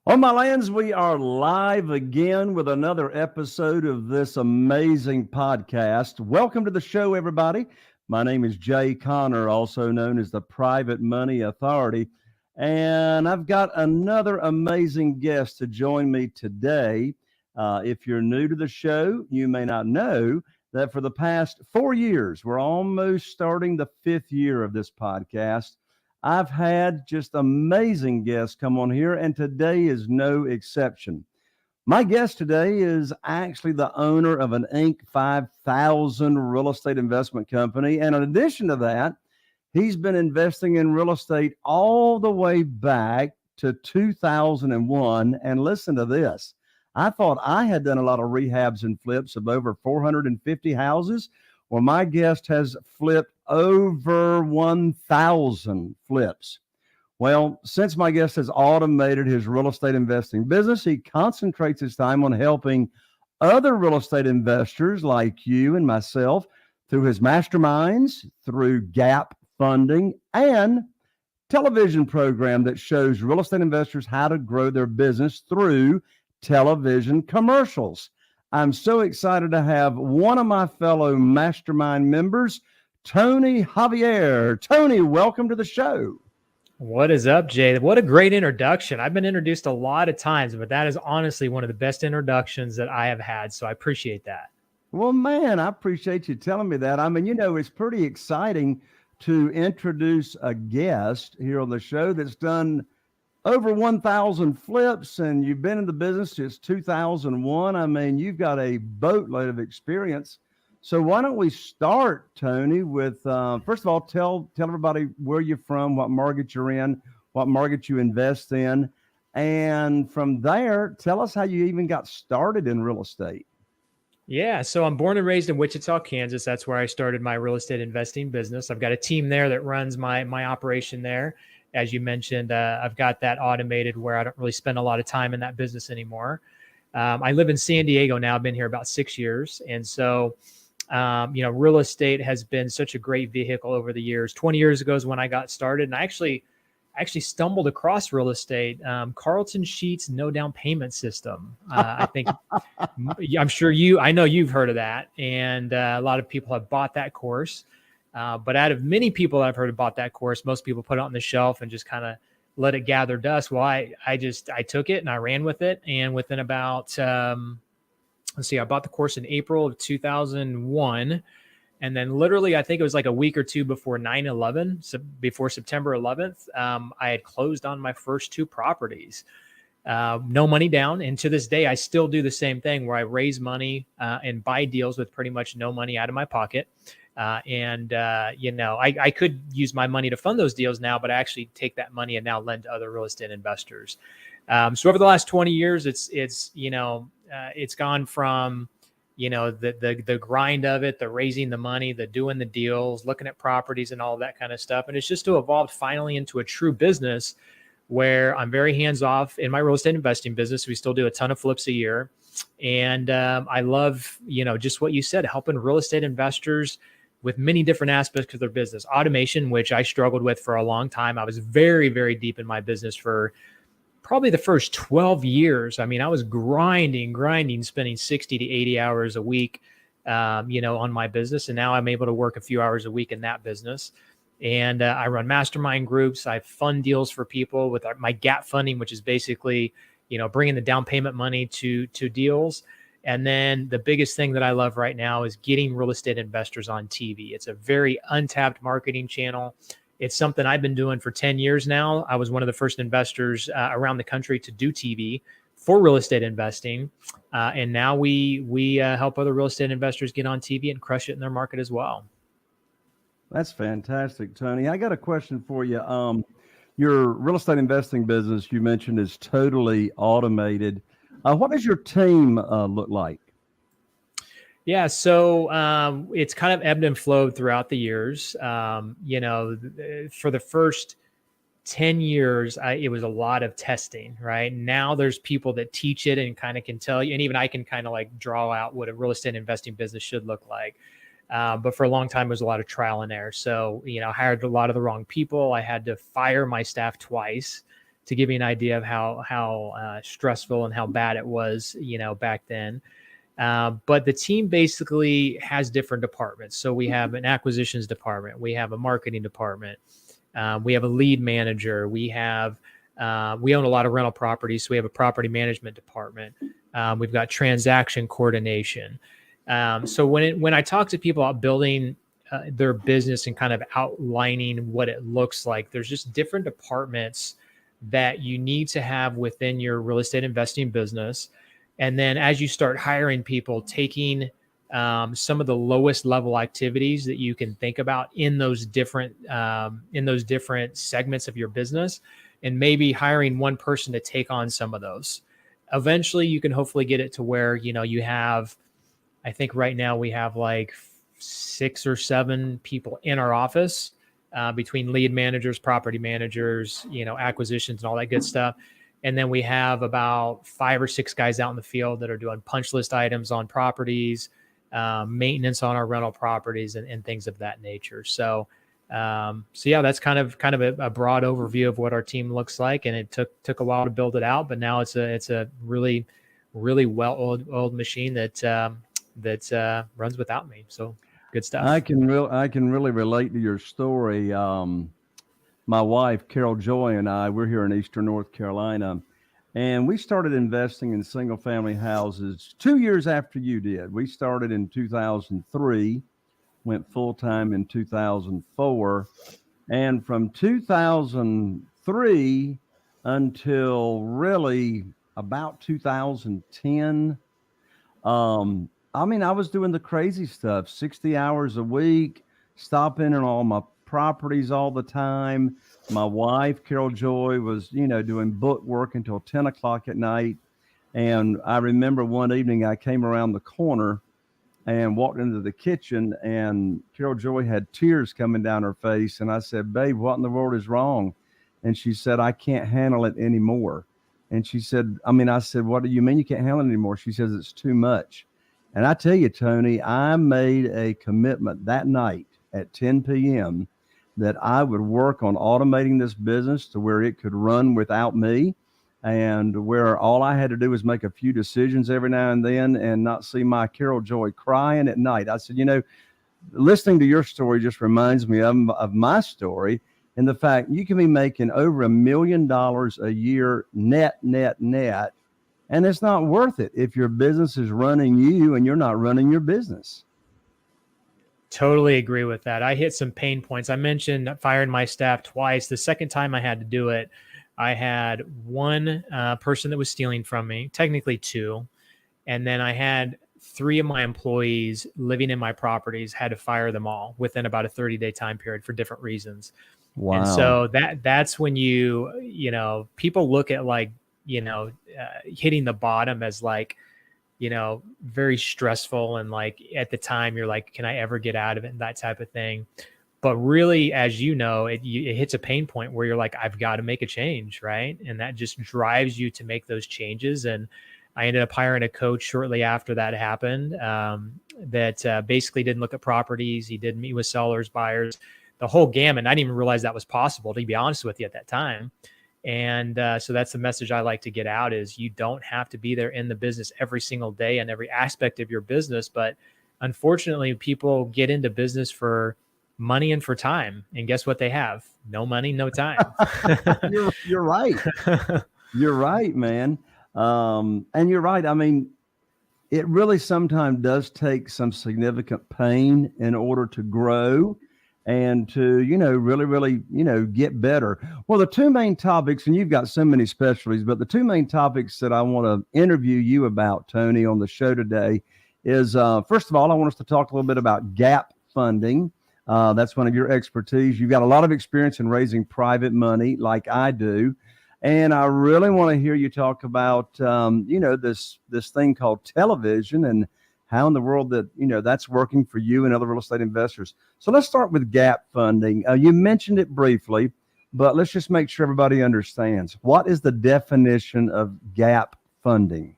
On my lands, we are live again with another episode of this amazing podcast. Welcome to the show, everybody. My name is Jay Connor, also known as the Private Money Authority, and I've got another amazing guest to join me today. If you're new to the show, you may not know that for the past 4 years, we're almost starting the fifth year of this podcast. I've had just amazing guests come on here, and today is no exception. My guest today is actually the owner of an Inc. 5000 real estate investment company. And in addition to that, he's been investing in real estate all the way back to 2001. And listen to this. I thought I had done a lot of rehabs and flips of over 450 houses. Well, my guest has flipped over 1,000 flips. Well, since my guest has automated his real estate investing business, he concentrates his time on helping other real estate investors like you and myself through his masterminds, through gap funding, and television program that shows real estate investors how to grow their business through television commercials. I'm so excited to have one of my fellow mastermind members, Tony Javier. Tony, welcome to the show. What is up, Jay? What a great introduction. I've been introduced a lot of times, but that is honestly one of the best introductions that I have had. So I appreciate that. Well, man, I appreciate you telling me that. I mean, it's pretty exciting to introduce a guest here on the show that's done over 1,000 flips, and you've been in the business since 2001. I mean, you've got a boatload of experience. So why don't we start, Tony, with, first of all, tell everybody where you're from, what market you're in, what market you invest in. And from there, tell us how you even got started in real estate. Yeah, so I'm born and raised in Wichita, Kansas. That's where I started my real estate investing business. I've got a team there that runs my operation there. As you mentioned, I've got that automated where I don't really spend a lot of time in that business anymore. I live in San Diego now. I've been here about 6 years. And so, real estate has been such a great vehicle over the years. 20 years ago is when I got started. And I actually stumbled across real estate. Carlton Sheets no down payment system. I think, I know you've heard of that. And a lot of people have bought that course. But out of many people that I've heard about that course, most people put it on the shelf and just kind of let it gather dust. Well, I took it and I ran with it. And within about, I bought the course in April of 2001. And then literally, I think it was like a week or two before 9/11, so before September 11th, I had closed on my first two properties. No money down. And to this day, I still do the same thing where I raise money and buy deals with pretty much no money out of my pocket. I could use my money to fund those deals now, but I actually take that money and now lend to other real estate investors. So over the last 20 years, it's gone from, the grind of it, the raising the money, the doing the deals, looking at properties and all that kind of stuff. And it's just to evolve finally into a true business where I'm very hands off in my real estate investing business. We still do a ton of flips a year. And I love, just what you said, helping real estate investors with many different aspects of their business. Automation, which I struggled with for a long time. I was very, very deep in my business for probably the first 12 years. I mean, I was grinding, spending 60 to 80 hours a week, on my business. And now I'm able to work a few hours a week in that business. And I run mastermind groups. I fund deals for people with my gap funding, which is basically, bringing the down payment money to deals. And then the biggest thing that I love right now is getting real estate investors on TV. It's a very untapped marketing channel. It's something I've been doing for 10 years now. I was one of the first investors around the country to do TV for real estate investing. And now we help other real estate investors get on TV and crush it in their market as well. That's fantastic, Tony. I got a question for you. Your real estate investing business, you mentioned, is totally automated. What does your team look like? Yeah, so it's kind of ebbed and flowed throughout the years. For the first 10 years, it was a lot of testing, right? Now there's people that teach it and kind of can tell you, and even I can kind of like draw out what a real estate investing business should look like. But for a long time, it was a lot of trial and error. So, I hired a lot of the wrong people. I had to fire my staff twice to give you an idea of how stressful and how bad it was, back then. But the team basically has different departments. So we have an acquisitions department, we have a marketing department, we have a lead manager, we own a lot of rental properties, so we have a property management department. We've got transaction coordination. So when I talk to people about building their business and kind of outlining what it looks like, there's just different departments that you need to have within your real estate investing business. And then as you start hiring people, taking some of the lowest level activities that you can think about in those different segments of your business, and maybe hiring one person to take on some of those. Eventually, you can hopefully get it to where, you have, I think right now we have like 6 or 7 people in our office, between lead managers, property managers, acquisitions and all that good stuff. And then we have about 5 or 6 guys out in the field that are doing punch list items on properties, maintenance on our rental properties, and things of that nature. So yeah, that's kind of a broad overview of what our team looks like. And it took a while to build it out, but now it's a really, really well-oiled machine that runs without me. So good stuff. I can really relate to your story. My wife, Carol Joy, and we're here in Eastern North Carolina, and we started investing in single family houses 2 years after you did. We started in 2003, went full time in 2004. And from 2003 until really about 2010, I was doing the crazy stuff, 60 hours a week, stopping in all my properties all the time. My wife, Carol Joy, was, doing book work until 10 o'clock at night. And I remember one evening I came around the corner and walked into the kitchen, and Carol Joy had tears coming down her face. And I said, "Babe, what in the world is wrong?" And she said, "I can't handle it anymore." And she said, I said, "What do you mean you can't handle it anymore?" She says, "It's too much." And I tell you, Tony, I made a commitment that night at 10 p.m. that I would work on automating this business to where it could run without me, and where all I had to do was make a few decisions every now and then and not see my Carol Joy crying at night. I said, listening to your story just reminds me of my story, and the fact you can be making over $1 million a year net, and it's not worth it if your business is running you and you're not running your business. Totally agree with that. I hit some pain points. I mentioned firing my staff twice. The second time I had to do it, I had one person that was stealing from me, technically 2. And then I had 3 of my employees living in my properties, had to fire them all within about a 30-day time period for different reasons. Wow. And so that's when people look at hitting the bottom as very stressful. And at the time you're like, can I ever get out of it? And that type of thing. But really, as it hits a pain point where you're like, I've got to make a change. Right. And that just drives you to make those changes. And I ended up hiring a coach shortly after that happened, that basically didn't look at properties. He didn't meet with sellers, buyers, the whole gamut. I didn't even realize that was possible, to be honest with you, at that time. And so that's the message I like to get out, is you don't have to be there in the business every single day and every aspect of your business. But unfortunately, people get into business for money and for time. And guess what they have? No money, no time. You're right. You're right, man. And you're right. It really sometimes does take some significant pain in order to grow and to, really, get better. Well, the 2 main topics, and you've got so many specialties, but the 2 main topics that I want to interview you about, Tony, on the show today is, first of all, I want us to talk a little bit about gap funding. That's one of your expertise. You've got a lot of experience in raising private money like I do. And I really want to hear you talk about, this thing called television and how in the world that, that's working for you and other real estate investors. So let's start with gap funding. You mentioned it briefly, but let's just make sure everybody understands. What is the definition of gap funding?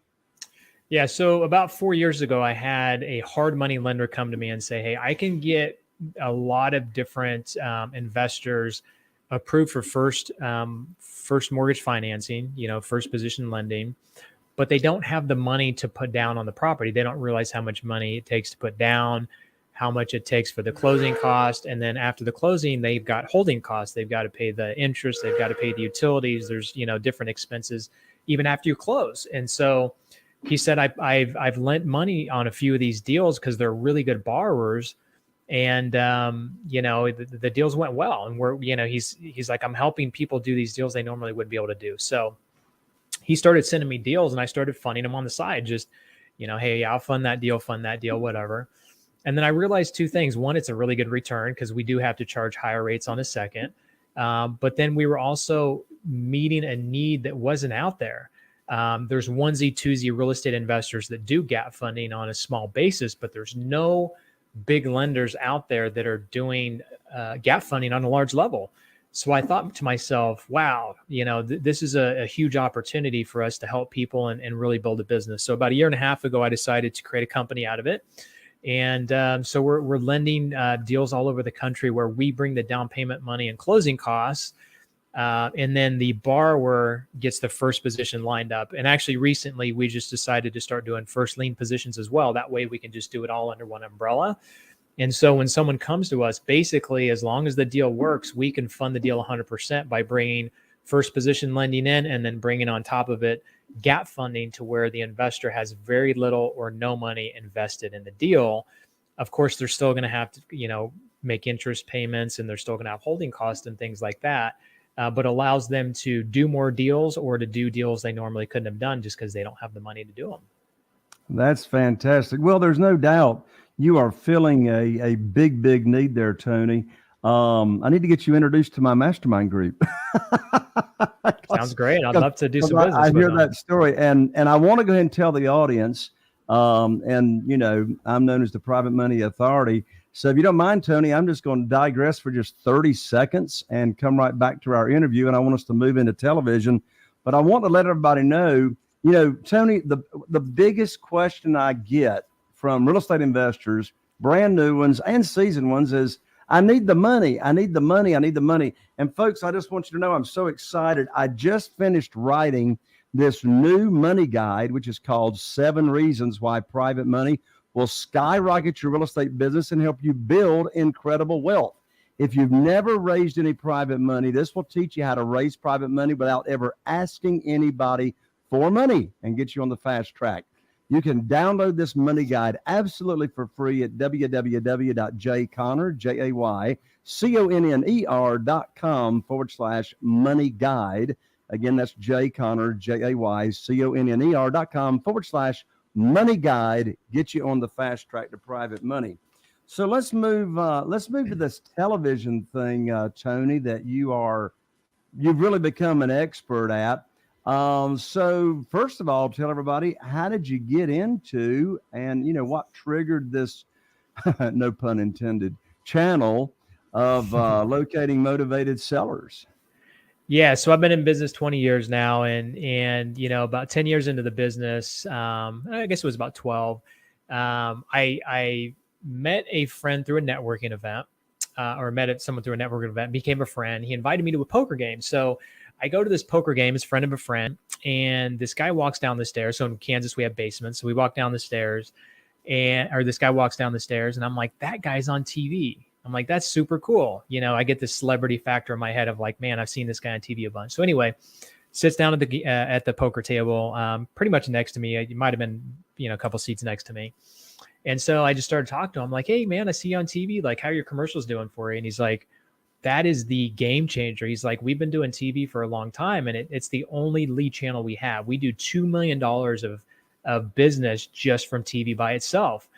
Yeah. So about 4 years ago, I had a hard money lender come to me and say, "Hey, I can get a lot of different investors approved for first mortgage financing, first position lending, but they don't have the money to put down on the property. They don't realize how much money it takes to put down, how much it takes for the closing cost. And then after the closing, they've got holding costs. They've got to pay the interest. They've got to pay the utilities. There's, different expenses even after you close. And so he said, I've lent money on a few of these deals because they're really good borrowers. And, the deals went well. And he's like, I'm helping people do these deals they normally wouldn't be able to do. So he started sending me deals and I started funding them on the side. Just, hey, I'll fund that deal, whatever. And then I realized two things. One, it's a really good return because we do have to charge higher rates on a second. But then we were also meeting a need that wasn't out there. There's onesie, twosie real estate investors that do gap funding on a small basis, but there's no big lenders out there that are doing gap funding on a large level. So I thought to myself, wow, this is a huge opportunity for us to help people and really build a business. So about a year and a half ago, I decided to create a company out of it. And so we're lending deals all over the country where we bring the down payment money and closing costs. And then the borrower gets the first position lined up. And actually recently we just decided to start doing first lien positions as well. That way we can just do it all under one umbrella. And so when someone comes to us, basically, as long as the deal works, we can fund the deal 100% by bringing first position lending in and then bringing on top of it gap funding to where the investor has very little or no money invested in the deal. Of course, they're still going to have to, make interest payments and they're still going to have holding costs and things like that. But allows them to do more deals or to do deals they normally couldn't have done just because they don't have the money to do them. That's fantastic. Well, there's no doubt you are filling a big, big need there, Tony. I need to get you introduced to my mastermind group. Sounds great. I'd love to do some business. I hear that story, and I want to go ahead and tell the audience. I'm known as the Private Money Authority. So if you don't mind, Tony, I'm just going to digress for just 30 seconds and come right back to our interview. And I want us to move into television, but I want to let everybody know, Tony, the biggest question I get from real estate investors, brand new ones and seasoned ones, is I need the money. I need the money. I need the money. And folks, I just want you to know I'm so excited. I just finished writing this new money guide, which is called 7 Reasons Why Private Money will skyrocket your real estate business and help you build incredible wealth. If you've never raised any private money, this will teach you how to raise private money without ever asking anybody for money and get you on the fast track. You can download this money guide absolutely for free at www.jayconner.com/money guide. Again, that's jayconner.com/money guide. Get you on the fast track to private money. So let's move to this television thing, Tony, that you've really become an expert at. So first of all, tell everybody, how did you get into, and what triggered this, no pun intended, channel of locating motivated sellers? Yeah. So I've been in business 20 years now and about 10 years into the business, I guess it was about 12. I met a friend through a networking event, or met someone through a networking event, became a friend. He invited me to a poker game. So I go to this poker game, his friend of a friend, and this guy walks down the stairs. So in Kansas, we have basements. So we walk down the stairs this guy walks down the stairs and I'm like, that guy's on TV. I'm like, that's super cool. I get this celebrity factor in my head of like, man, I've seen this guy on TV a bunch. So anyway, sits down at the poker table, pretty much next to me. It might've been, a couple seats next to me. And so I just started talking to him like, hey man, I see you on TV. Like, how are your commercials doing for you? And he's like, that is the game changer. He's like, we've been doing TV for a long time and it's the only lead channel we have. We do $2 million of business just from TV by itself.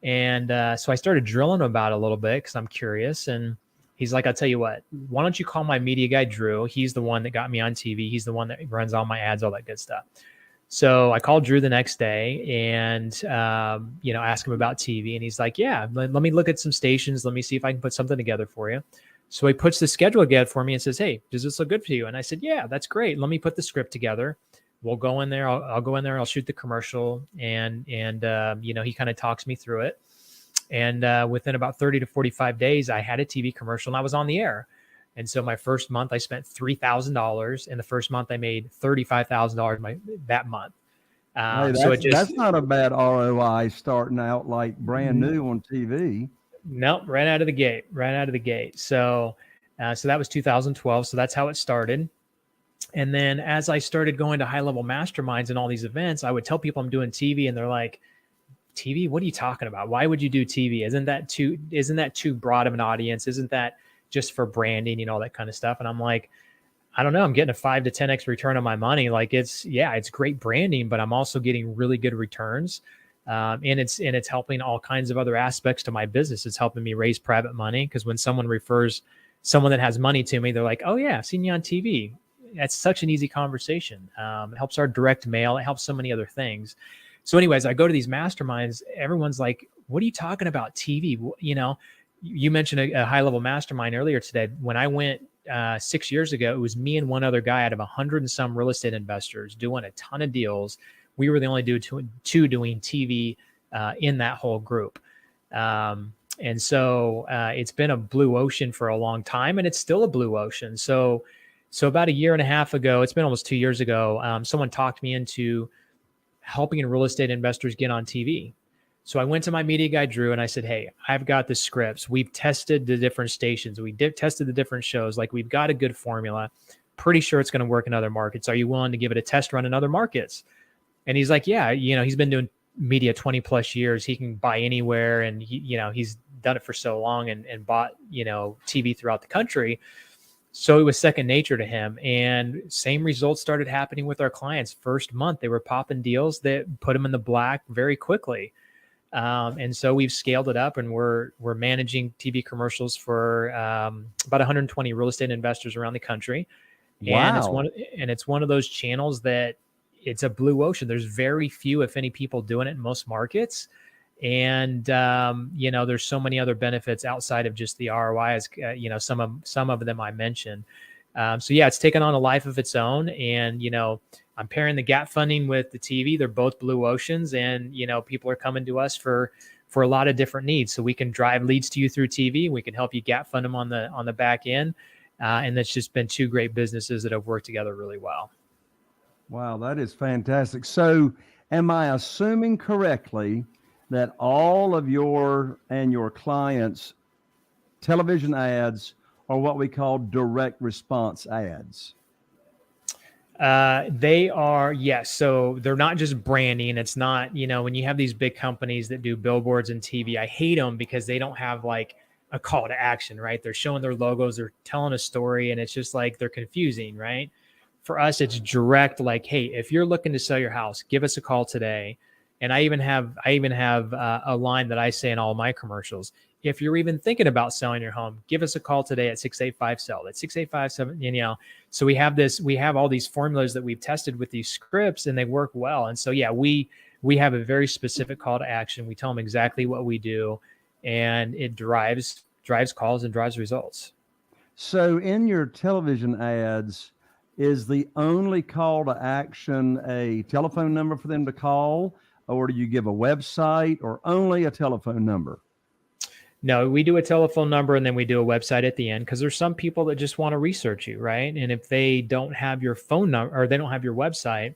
And so I started drilling about it a little bit because I'm curious. And he's like, I'll tell you what, why don't you call my media guy, Drew? He's the one that got me on TV. He's the one that runs all my ads, all that good stuff. So I called Drew the next day and, asked him about TV. And he's like, yeah, let me look at some stations. Let me see if I can put something together for you. So he puts the schedule together for me and says, hey, does this look good for you? And I said, yeah, that's great. Let me put the script together. We'll go in there. I'll go in there. I'll shoot the commercial. And he kind of talks me through it. And within about 30 to 45 days, I had a TV commercial and I was on the air. And so my first month I spent $3,000, and the first month I made $35,000 that month. Hey, So it that's just, not a bad ROI starting out like brand new on TV. nope, right out of the gate, right out of the gate. So, so that was 2012. So that's how it started. And then as I started going to high level masterminds and all these events, I would tell people I'm doing TV, and they're like, TV? What are you talking about? Why would you do TV? Isn't that too broad of an audience? Isn't that just for branding, all that kind of stuff? And I'm like, I don't know. I'm getting a 5 to 10x return on my money. Like it's great branding, but I'm also getting really good returns. And it's helping all kinds of other aspects to my business. It's helping me raise private money, because when someone refers someone that has money to me, they're like, oh yeah, I've seen you on TV. That's such an easy conversation. It helps our direct mail. It helps so many other things. So anyways, I go to these masterminds. Everyone's like, what are you talking about TV? You mentioned a high level mastermind earlier today. When I went 6 years ago, it was me and one other guy out of 100 and some real estate investors doing a ton of deals. We were the only two doing TV in that whole group. And so it's been a blue ocean for a long time, and it's still a blue ocean. So about a year and a half ago, it's been almost 2 years ago, someone talked me into helping real estate investors get on TV. So I went to my media guy, Drew, and I said, hey, I've got the scripts. We've tested the different stations. We tested the different shows. Like, we've got a good formula. Pretty sure it's going to work in other markets. Are you willing to give it a test run in other markets? And he's like, yeah, he's been doing media 20 plus years. He can buy anywhere. And he's done it for so long and bought, TV throughout the country. So it was second nature to him. And same results started happening with our clients. First month, they were popping deals that put them in the black very quickly. And so we've scaled it up, and we're managing TV commercials for about 120 real estate investors around the country. Wow. And it's one of those channels that it's a blue ocean. There's very few, if any, people doing it in most markets. And, there's so many other benefits outside of just the ROI, as some of them I mentioned. So yeah, it's taken on a life of its own. And, I'm pairing the gap funding with the TV. They're both blue oceans, and, people are coming to us for a lot of different needs. So we can drive leads to you through TV. We can help you gap fund them on the back end. And that's just been two great businesses that have worked together really well. Wow, that is fantastic. So am I assuming correctly that all of your clients' television ads are what we call direct response ads? They are, yes. So they're not just branding. It's not, when you have these big companies that do billboards and TV, I hate them because they don't have like a call to action, right? They're showing their logos, they're telling a story, and it's just like, they're confusing, right? For us, it's direct, like, hey, if you're looking to sell your house, give us a call today. And I even have a line that I say in all my commercials. If you're even thinking about selling your home, give us a call today at 685-SELL. That's 685-7. So we have all these formulas that we've tested with these scripts, and they work well. And so, yeah, we have a very specific call to action. We tell them exactly what we do, and it drives calls and drives results. So in your television ads, is the only call to action a telephone number for them to call, or do you give a website, or only a telephone number? No, we do a telephone number, and then we do a website at the end, because there's some people that just want to research you, right? And if they don't have your phone number, or they don't have your website,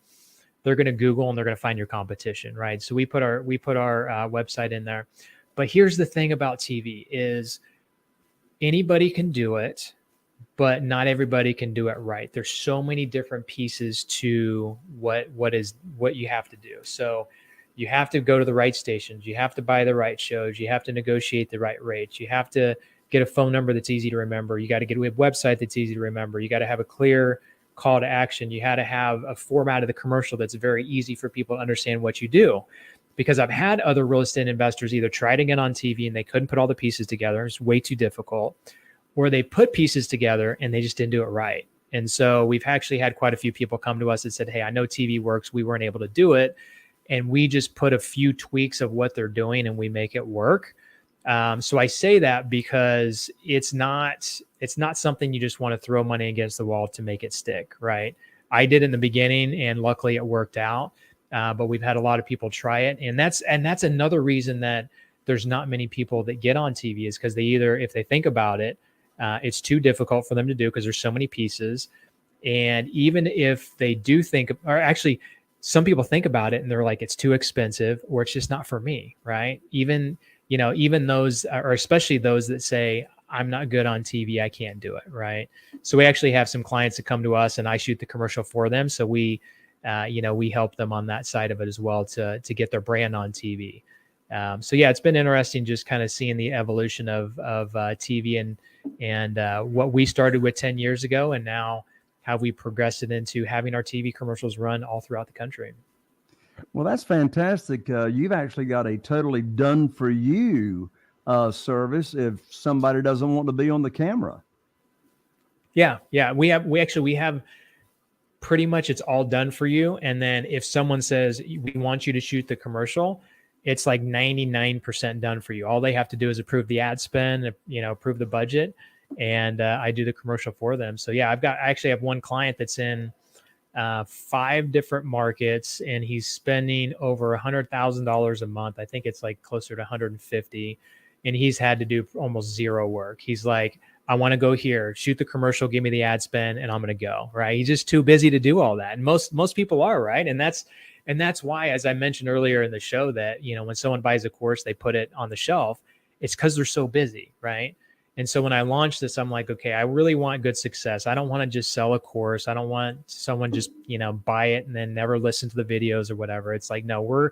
they're going to Google and they're going to find your competition, right? So we put our website in there. But here's the thing about TV is anybody can do it, but not everybody can do it right. There's so many different pieces to what you have to do. So you have to go to the right stations. You have to buy the right shows. You have to negotiate the right rates. You have to get a phone number that's easy to remember. You got to get a website that's easy to remember. You got to have a clear call to action. You had to have a format of the commercial that's very easy for people to understand what you do. Because I've had other real estate investors either try to get on TV and they couldn't put all the pieces together. It's way too difficult. Or they put pieces together and they just didn't do it right. And so we've actually had quite a few people come to us and said, hey, I know TV works. We weren't able to do it. And we just put a few tweaks of what they're doing and we make it work. So I say that because it's not something you just want to throw money against the wall to make it stick, right? I did in the beginning, and luckily it worked out. But we've had a lot of people try it, and that's another reason that there's not many people that get on TV is because they either, if they think about it, It's too difficult for them to do because there's so many pieces. And even if they do think, or actually some people think about it and they're like, it's too expensive or it's just not for me, right? Even those, or especially those that say, I'm not good on TV, I can't do it, right? So we actually have some clients that come to us and I shoot the commercial for them. So we help them on that side of it as well to get their brand on TV. So yeah, it's been interesting just kind of seeing the evolution of TV and what we started with 10 years ago, and now how we progressed it into having our TV commercials run all throughout the country. Well, that's fantastic. You've actually got a totally done for you service if somebody doesn't want to be on the camera. Yeah. We have pretty much it's all done for you. And then if someone says we want you to shoot the commercial, it's like 99% done for you. All they have to do is approve the ad spend, approve the budget, and I do the commercial for them. So yeah, I actually have one client that's in 5 different markets, and he's spending over $100,000 a month. I think it's like closer to 150, and he's had to do almost zero work. He's like, I want to go here, shoot the commercial, give me the ad spend, and I'm going to go, right? He's just too busy to do all that. And most people are, right? And that's why, as I mentioned earlier in the show, that, when someone buys a course, they put it on the shelf. It's because they're so busy, right? And so when I launched this, I'm like, okay, I really want good success. I don't want to just sell a course. I don't want someone just, buy it and then never listen to the videos or whatever. It's like, no,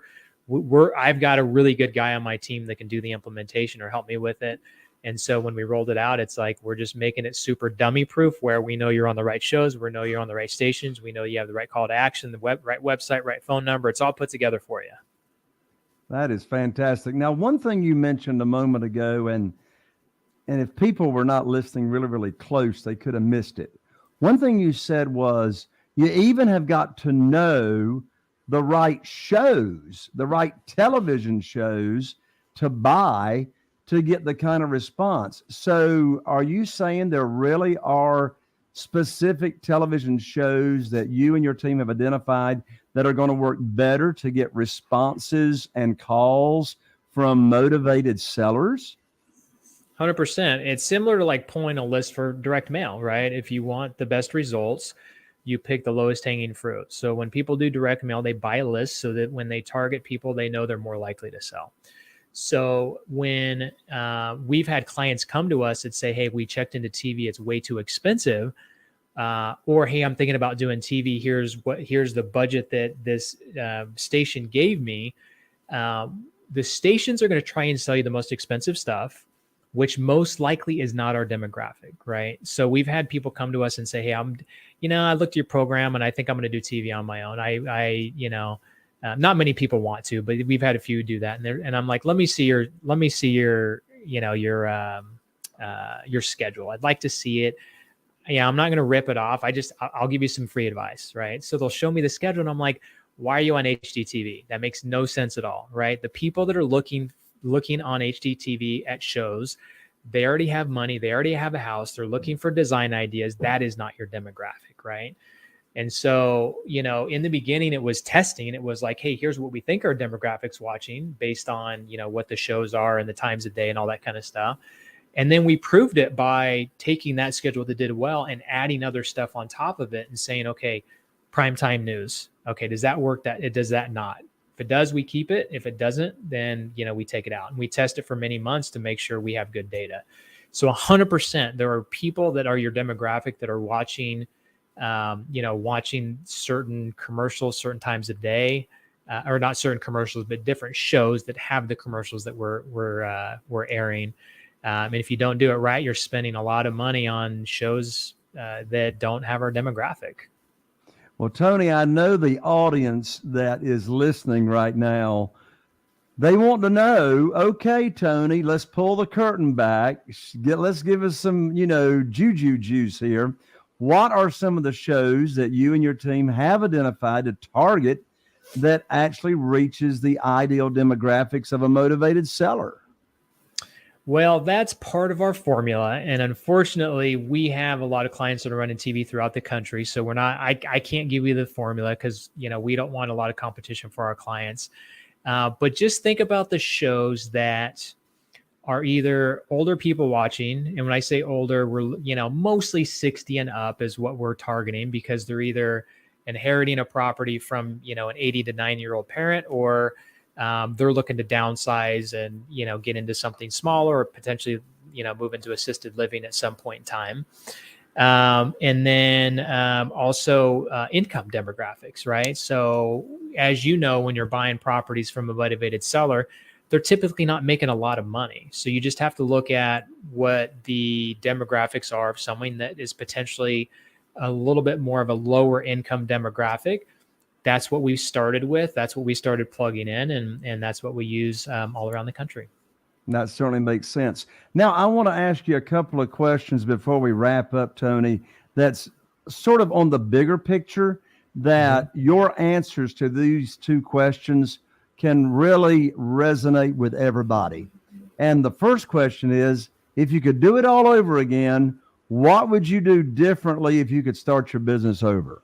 I've got a really good guy on my team that can do the implementation or help me with it. And so when we rolled it out, it's like, we're just making it super dummy proof, where we know you're on the right shows. We know you're on the right stations. We know you have the right call to action, the right website, right phone number. It's all put together for you. That is fantastic. Now, one thing you mentioned a moment ago, and if people were not listening really, really close, they could have missed it. One thing you said was you even have got to know the right shows, the right television shows to buy to get the kind of response. So are you saying there really are specific television shows that you and your team have identified that are going to work better to get responses and calls from motivated sellers? 100%. It's similar to like pulling a list for direct mail, right? If you want the best results, you pick the lowest hanging fruit. So when people do direct mail, they buy a list so that when they target people, they know they're more likely to sell. So when we've had clients come to us that say, hey, we checked into TV, it's way too expensive. Or, hey, I'm thinking about doing TV. Here's the budget that this station gave me. The stations are going to try and sell you the most expensive stuff, which most likely is not our demographic, right? So we've had people come to us and say, hey, I looked at your program and I think I'm going to do TV on my own. Not many people want to, but we've had a few do that. And I'm like, let me see your schedule. I'd like to see it. Yeah, I'm not going to rip it off. I'll give you some free advice, right? So they'll show me the schedule and I'm like, why are you on HDTV? That makes no sense at all, right? The people that are looking on HDTV at shows, they already have money. They already have a house. They're looking for design ideas. That is not your demographic, right? And so, in the beginning, it was testing. It was like, hey, here's what we think our demographics watching based on, what the shows are and the times of day and all that kind of stuff. And then we proved it by taking that schedule that did well and adding other stuff on top of it and saying, okay, primetime news. Okay, does that work? Does that not? If it does, we keep it. If it doesn't, then, we take it out. And we test it for many months to make sure we have good data. So 100%, there are people that are your demographic that are watching watching certain commercials, certain times of day, or not certain commercials, but different shows that have the commercials that we're airing. And if you don't do it right, you're spending a lot of money on shows that don't have our demographic. Well, Tony, I know the audience that is listening right now, they want to know, okay, Tony, let's pull the curtain back. Let's give us some, juju juice here. What are some of the shows that you and your team have identified to target that actually reaches the ideal demographics of a motivated seller? Well, that's part of our formula. And unfortunately, we have a lot of clients that are running TV throughout the country. So I can't give you the formula because, we don't want a lot of competition for our clients. But just think about the shows that are either older people watching. And when I say older, we're, mostly 60 and up is what we're targeting, because they're either inheriting a property from, an 80 to 90-year-old parent, or they're looking to downsize and, get into something smaller, or potentially, move into assisted living at some point in time. And then also income demographics, right? So as you know, when you're buying properties from a motivated seller, they're typically not making a lot of money. So you just have to look at what the demographics are of someone that is potentially a little bit more of a lower income demographic. That's what we started with. That's what we started plugging in, and that's what we use all around the country. That certainly makes sense. Now, I want to ask you a couple of questions before we wrap up, Tony, that's sort of on the bigger picture, that your answers to these two questions can really resonate with everybody. And the first question is, if you could do it all over again, what would you do differently if you could start your business over?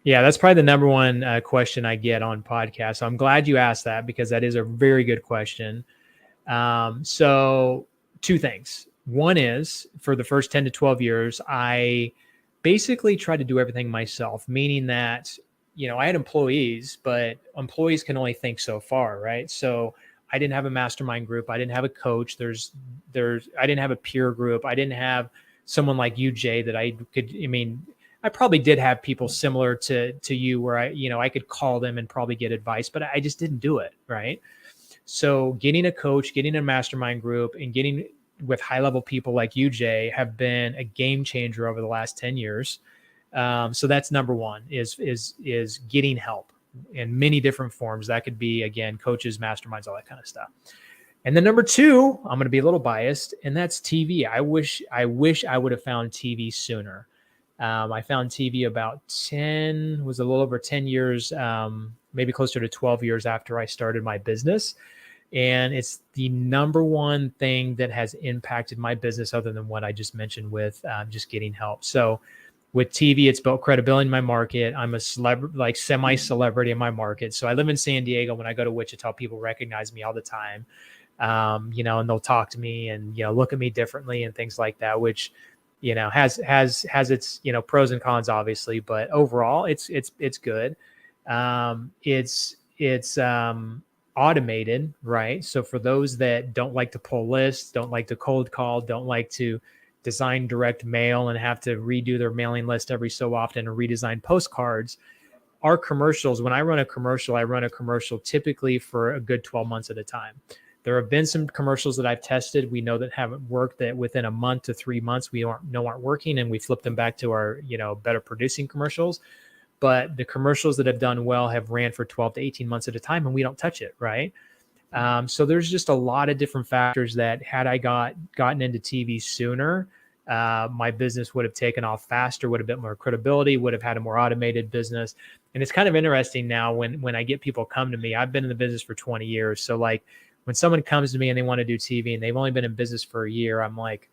Yeah, that's probably the number one question I get on podcasts. So I'm glad you asked that, because that is a very good question. So two things. One is, for the first 10 to 12 years, I basically tried to do everything myself, meaning that, I had employees, but employees can only think so far, right? So I didn't have a mastermind group. I didn't have a coach. I didn't have a peer group. I didn't have someone like you, Jay, that I probably did have people similar to you, where I could call them and probably get advice, but I just didn't do it, right? So getting a coach, getting a mastermind group, and getting with high-level people like you, Jay, have been a game changer over the last 10 years. So that's number one, is getting help in many different forms. That could be, again, coaches, masterminds, all that kind of stuff. And then number two, I'm going to be a little biased, and that's TV. I wish I would have found TV sooner. I found TV about a little over 10 years, maybe closer to 12 years after I started my business. And it's the number one thing that has impacted my business, other than what I just mentioned with just getting help. So with TV, it's built credibility in my market. I'm a semi-celebrity in my market. So I live in San Diego. When I go to Wichita, people recognize me all the time, and they'll talk to me and, look at me differently and things like that, which, has its, pros and cons, obviously, but overall it's good. It's automated, right? So for those that don't like to pull lists, don't like to cold call, don't like to design direct mail and have to redo their mailing list every so often and redesign postcards, our commercials, when I run a commercial typically for a good 12 months at a time. There have been some commercials that I've tested, we know that haven't worked, that within a month to 3 months we aren't working, and we flip them back to our, better producing commercials. But the commercials that have done well have ran for 12 to 18 months at a time, and we don't touch it, right? So there's just a lot of different factors that, had I gotten into TV sooner, my business would have taken off faster, would have been more credibility, would have had a more automated business. And it's kind of interesting now when I get people come to me. I've been in the business for 20 years. So like when someone comes to me and they want to do TV and they've only been in business for a year, I'm like,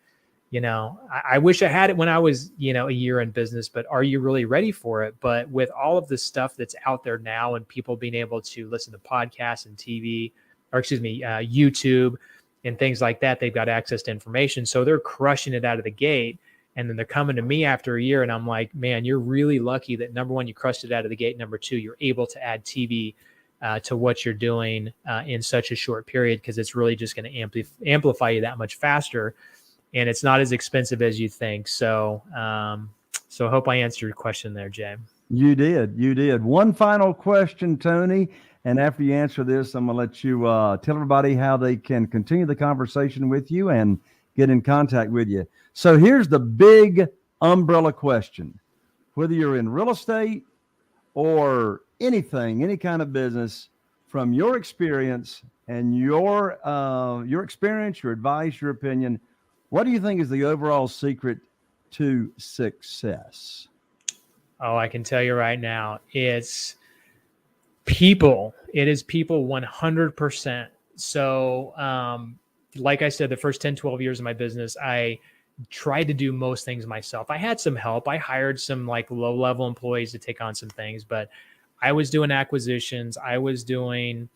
I wish I had it when I was, a year in business, but are you really ready for it? But with all of the stuff that's out there now, and people being able to listen to podcasts and YouTube and things like that, they've got access to information. So they're crushing it out of the gate. And then they're coming to me after a year, and I'm like, man, you're really lucky that, number one, you crushed it out of the gate. Number two, you're able to add TV to what you're doing in such a short period, because it's really just going to amplify you that much faster. And it's not as expensive as you think. So, so I hope I answered your question there, Jay. You did. One final question, Tony. And after you answer this, I'm going to let you tell everybody how they can continue the conversation with you and get in contact with you. So here's the big umbrella question. Whether you're in real estate or anything, any kind of business, from your experience and your experience, your advice, your opinion, what do you think is the overall secret to success? Oh, I can tell you right now, it's people. It is people 100%. So, like I said, the first 10, 12 years of my business, I tried to do most things myself. I had some help. I hired some like low-level employees to take on some things, but I was doing acquisitions. I was doing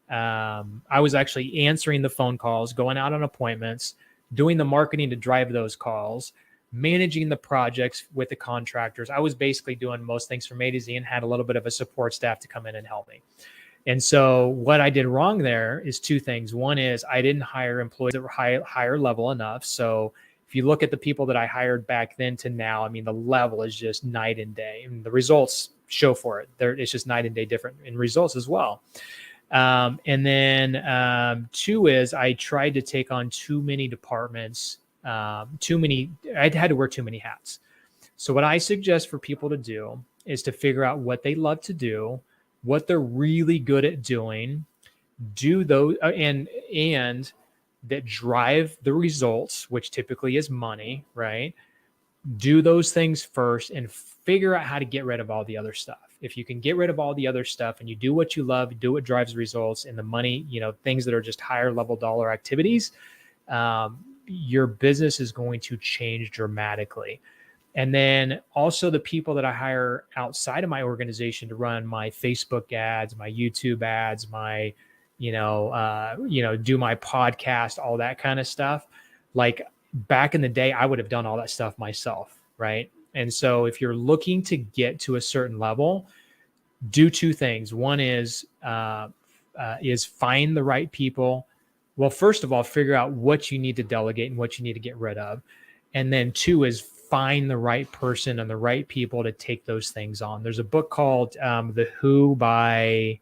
I was actually answering the phone calls, going out on appointments, doing the marketing to drive those calls, managing the projects with the contractors. I was basically doing most things from A to Z and had a little bit of a support staff to come in and help me. And so what I did wrong there is two things. One is I didn't hire employees that were higher level enough. So if you look at the people that I hired back then to now, I mean, the level is just night and day, and the results show for it. It's just night and day different in results as well. And then two is I tried to take on too many departments, I had to wear too many hats. So what I suggest for people to do is to figure out what they love to do, what they're really good at doing, do those and that drive the results, which typically is money, right? Do those things first and figure out how to get rid of all the other stuff. If you can get rid of all the other stuff and you do what you love, do what drives results, and the money, things that are just higher level dollar activities, your business is going to change dramatically. And then also the people that I hire outside of my organization to run my Facebook ads, my YouTube ads, my, do my podcast, all that kind of stuff. Like back in the day, I would have done all that stuff myself, right? And so if you're looking to get to a certain level, do two things. One is find the right people. Well, first of all, figure out what you need to delegate and what you need to get rid of. And then two is find the right person and the right people to take those things on. There's a book called The Who by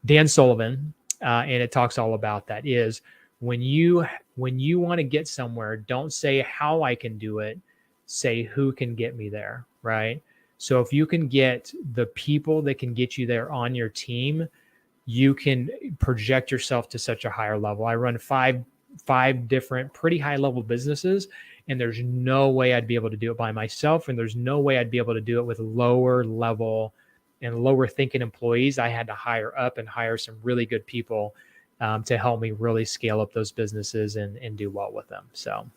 Dan Sullivan, and it talks all about that. Is when you want to get somewhere, don't say how I can do it, say who can get me there, right? So if you can get the people that can get you there on your team, you can project yourself to such a higher level. I run five different pretty high level businesses, and there's no way I'd be able to do it by myself. And there's no way I'd be able to do it with lower level and lower thinking employees. I had to hire up and hire some really good people to help me really scale up those businesses and do well with them. So,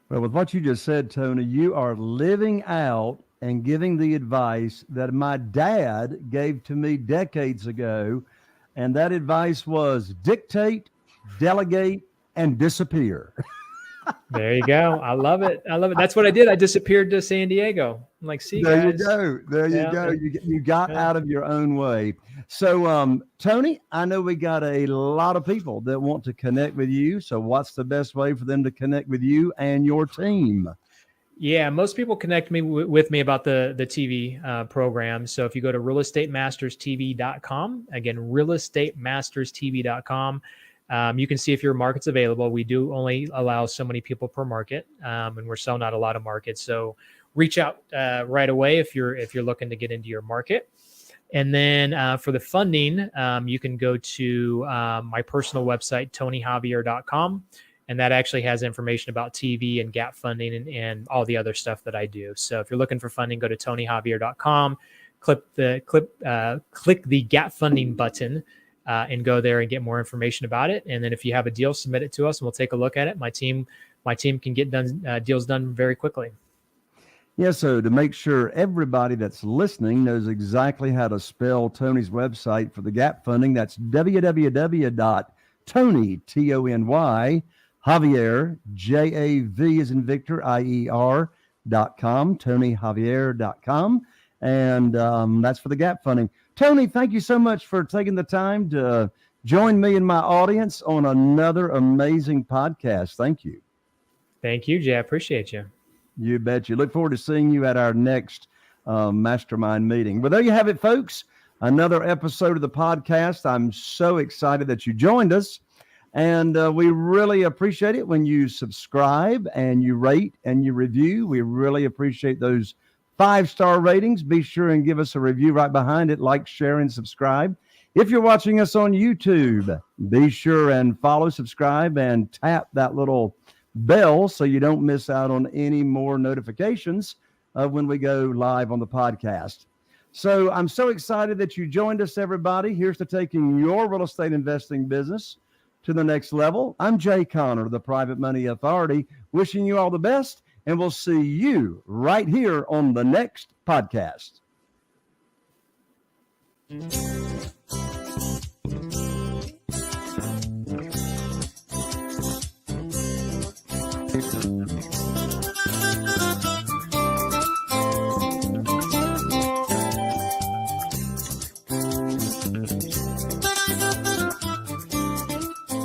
well, with what you just said, Tony, you are living out and giving the advice that my dad gave to me decades ago. And that advice was dictate, delegate, and disappear. There you go. I love it. That's what I did. I disappeared to San Diego. I'm like, see, there guys. you go. There you go. You got out of your own way. So, Tony, I know we got a lot of people that want to connect with you. So what's the best way for them to connect with you and your team? Yeah, most people connect with me about the TV program. So if you go to realestatemasters.tv.com, again, realestatemasters.tv.com, you can see if your market's available. We do only allow so many people per market, and we're selling out a lot of markets. So reach out right away if you're looking to get into your market. And then for the funding, you can go to my personal website, tonyjavier.com. And that actually has information about TV and gap funding and all the other stuff that I do. So if you're looking for funding, go to tonyjavier.com, click the gap funding button, and go there and get more information about it. And then if you have a deal, submit it to us and we'll take a look at it. My team can get deals done very quickly. Yeah, so to make sure everybody that's listening knows exactly how to spell Tony's website for the gap funding, that's www.tony, Tony, Javier, Jav as in Victor, IER.com, TonyJavier.com. And that's for the gap funding. Tony, thank you so much for taking the time to join me and my audience on another amazing podcast. Thank you. Thank you, Jay. I appreciate you. You bet you. Look forward to seeing you at our next mastermind meeting. But there you have it, folks. Another episode of the podcast. I'm so excited that you joined us. And we really appreciate it when you subscribe and you rate and you review. We really appreciate those 5-star ratings. Be sure and give us a review right behind it. Like, share, and subscribe. If you're watching us on YouTube, be sure and follow, subscribe, and tap that little bell so you don't miss out on any more notifications when we go live on the podcast. So I'm so excited that you joined us, everybody. Here's to taking your real estate investing business to the next level. I'm Jay Conner, the Private Money Authority, wishing you all the best, and we'll see you right here on the next podcast. Bye.